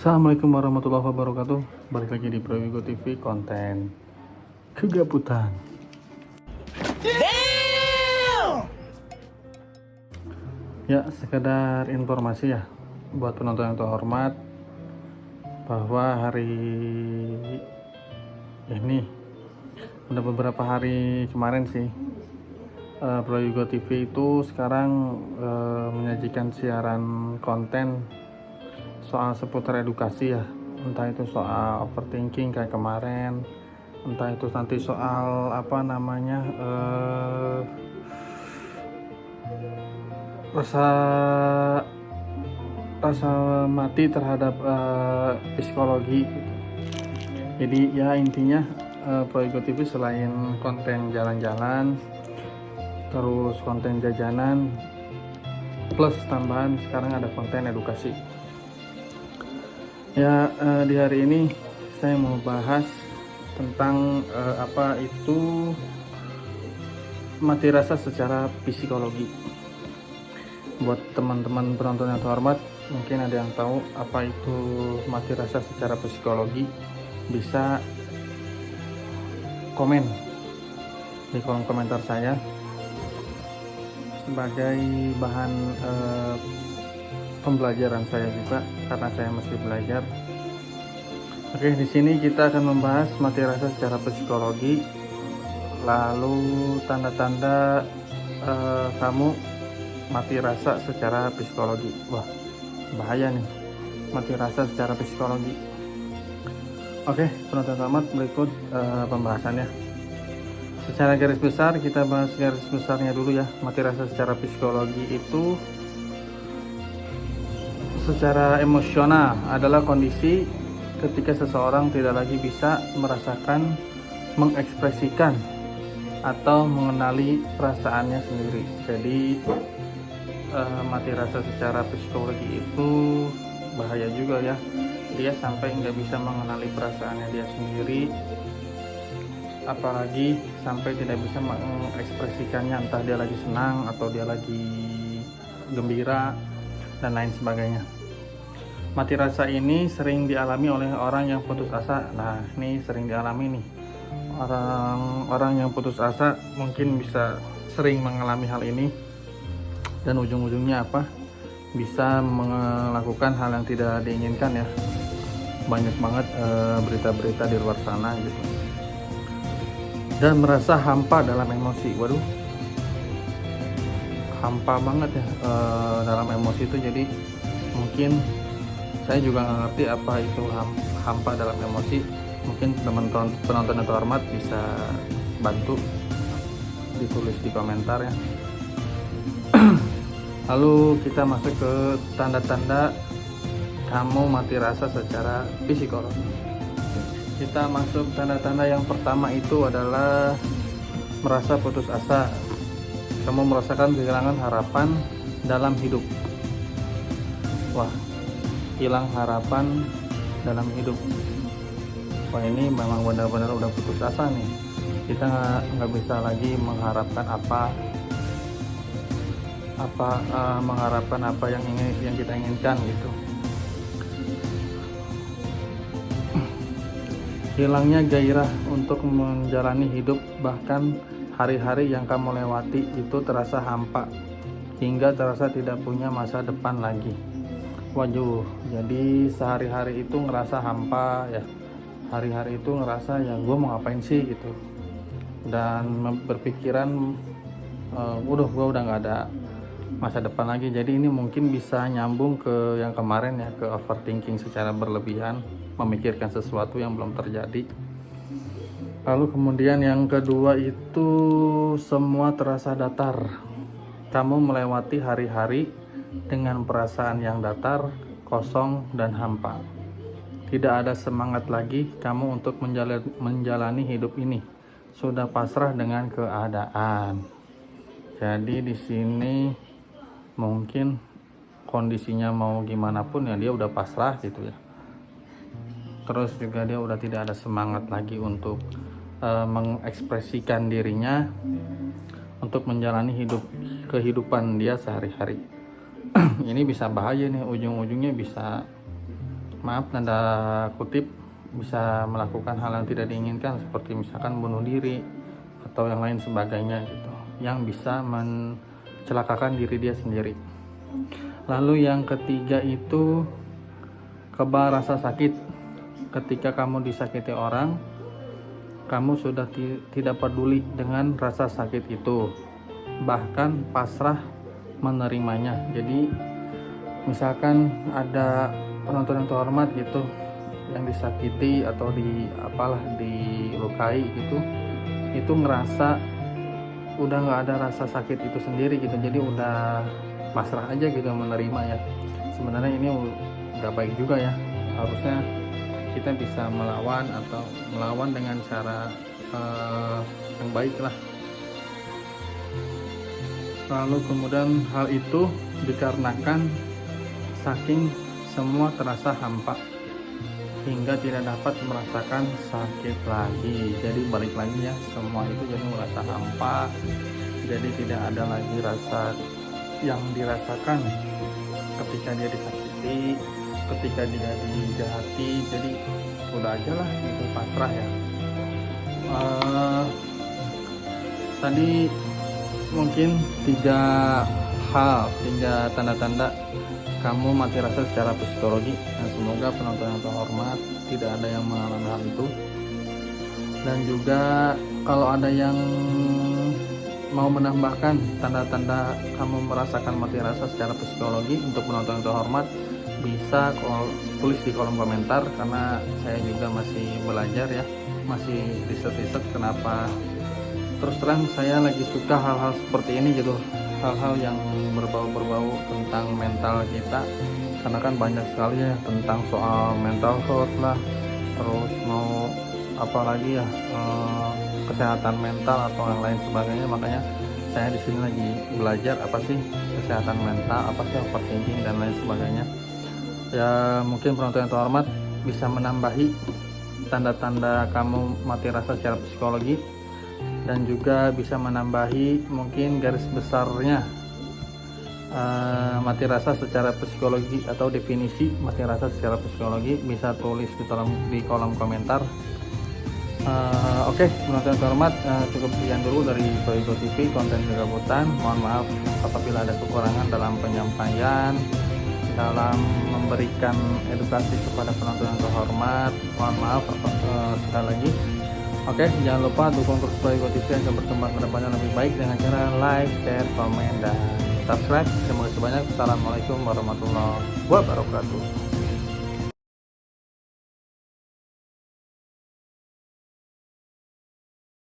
Assalamualaikum warahmatullahi wabarakatuh. Balik lagi di Prowigo TV, konten kegabutan. Ya, sekedar informasi ya buat penonton yang terhormat, bahwa hari ini udah beberapa hari kemarin sih, Prowigo TV itu sekarang menyajikan siaran konten soal seputar edukasi ya, entah itu soal overthinking kayak kemarin, entah itu nanti soal rasa rasa mati terhadap psikologi gitu. Jadi ya intinya Prowigo TV selain konten jalan-jalan, terus konten jajanan, plus tambahan sekarang ada konten edukasi. Ya, di hari ini saya mau bahas tentang apa itu mati rasa secara psikologi. Buat teman-teman penonton yang terhormat, mungkin ada yang tahu apa itu mati rasa secara psikologi, bisa komen di kolom komentar saya sebagai bahan pembelajaran saya juga, karena saya masih belajar. Oke, di sini kita akan membahas mati rasa secara psikologi, lalu tanda-tanda kamu mati rasa secara psikologi. Wah, bahaya nih mati rasa secara psikologi. Oke, penonton tamat, berikut pembahasannya. Secara garis besar kita bahas garis besarnya dulu ya. Mati rasa secara psikologi itu secara emosional adalah kondisi ketika seseorang tidak lagi bisa merasakan, mengekspresikan, atau mengenali perasaannya sendiri. Jadi mati rasa secara psikologi itu bahaya juga ya. Dia sampai nggak bisa mengenali perasaannya dia sendiri, apalagi sampai tidak bisa mengekspresikannya, entah dia lagi senang atau dia lagi gembira dan lain sebagainya. Mati rasa ini sering dialami oleh orang yang putus asa. Nah, ini sering dialami nih. Orang yang putus asa mungkin bisa sering mengalami hal ini, dan ujung-ujungnya apa? Bisa melakukan hal yang tidak diinginkan ya. Banyak banget berita-berita di luar sana gitu. Dan merasa hampa dalam emosi. Waduh, hampa banget ya dalam emosi itu. Jadi mungkin saya juga nggak ngerti apa itu hampa dalam emosi. Mungkin penonton yang terhormat bisa bantu ditulis di komentar ya. Lalu kita masuk ke tanda-tanda kamu mati rasa secara psikologi. Kita masuk tanda-tanda yang pertama, itu adalah merasa putus asa. Kamu merasakan kehilangan harapan dalam hidup. Wah, hilang harapan dalam hidup. Wah, ini memang benar-benar udah putus asa nih. Kita nggak bisa lagi mengharapkan mengharapkan apa yang kita inginkan gitu. Hilangnya gairah untuk menjalani hidup, bahkan hari-hari yang kamu lewati itu terasa hampa hingga terasa tidak punya masa depan lagi. Waduh, jadi sehari-hari itu ngerasa hampa ya. Hari-hari itu ngerasa ya gue mau ngapain sih gitu. Dan berpikiran gue udah nggak ada masa depan lagi. Jadi ini mungkin bisa nyambung ke yang kemarin ya, ke overthinking secara berlebihan, memikirkan sesuatu yang belum terjadi. Lalu kemudian yang kedua itu semua terasa datar. Kamu melewati hari-hari dengan perasaan yang datar, kosong, dan hampa. Tidak ada semangat lagi kamu untuk menjalani hidup ini. Sudah pasrah dengan keadaan. Jadi di sini mungkin kondisinya mau gimana pun ya dia udah pasrah gitu ya. Terus juga dia udah tidak ada semangat lagi untuk mengekspresikan dirinya untuk menjalani kehidupan dia sehari-hari. Ini bisa bahaya nih, ujung-ujungnya bisa maaf tanda kutip, bisa melakukan hal yang tidak diinginkan seperti misalkan bunuh diri atau yang lain sebagainya gitu, yang bisa mencelakakan diri dia sendiri. Lalu yang ketiga itu kebal rasa sakit. Ketika kamu disakiti orang, kamu sudah tidak peduli dengan rasa sakit itu, bahkan pasrah menerimanya. Jadi misalkan ada penonton yang terhormat gitu yang disakiti atau dilukai gitu, itu ngerasa udah nggak ada rasa sakit itu sendiri gitu, jadi udah pasrah aja gitu menerima ya. Sebenarnya ini nggak baik juga ya, harusnya kita bisa melawan dengan cara yang baik lah. Lalu kemudian hal itu dikarenakan saking semua terasa hampa hingga tidak dapat merasakan sakit lagi. Jadi balik lagi ya, semua itu jadi merasa hampa, jadi tidak ada lagi rasa yang dirasakan ketika dia disakiti, ketika dia dijahati. Jadi udah aja lah itu, pasrah ya. Tadi mungkin 3 tanda-tanda kamu mati rasa secara psikologi, dan semoga penonton yang terhormat tidak ada yang mengalami hal itu. Dan juga kalau ada yang mau menambahkan tanda-tanda kamu merasakan mati rasa secara psikologi untuk penonton yang terhormat, bisa tulis di kolom komentar, karena saya juga masih belajar ya, masih riset kenapa. Terus terang saya lagi suka hal-hal seperti ini gitu, hal-hal yang berbau tentang mental kita, karena kan banyak sekali ya tentang soal mental health lah, terus mau apalagi ya kesehatan mental atau yang lain sebagainya. Makanya saya di sini lagi belajar apa sih kesehatan mental, apa sih overthinking dan lain sebagainya ya. Mungkin penonton yang terhormat bisa menambahi tanda-tanda kamu mati rasa secara psikologi, dan juga bisa menambahi mungkin garis besarnya mati rasa secara psikologi atau definisi mati rasa secara psikologi, bisa tulis di kolom komentar. Oke, penonton terhormat, cukup sekian dulu dari Proyego TV konten kegabutan. Mohon maaf apabila ada kekurangan dalam penyampaian, dalam memberikan edukasi kepada penonton yang terhormat. Mohon maaf sekali lagi. Oke, jangan lupa dukung terus Proyego TV agar berkembang ke depannya lebih baik dengan cara like, share, komen, dan subscribe. Terima kasih banyak. Assalamualaikum warahmatullahi wabarakatuh.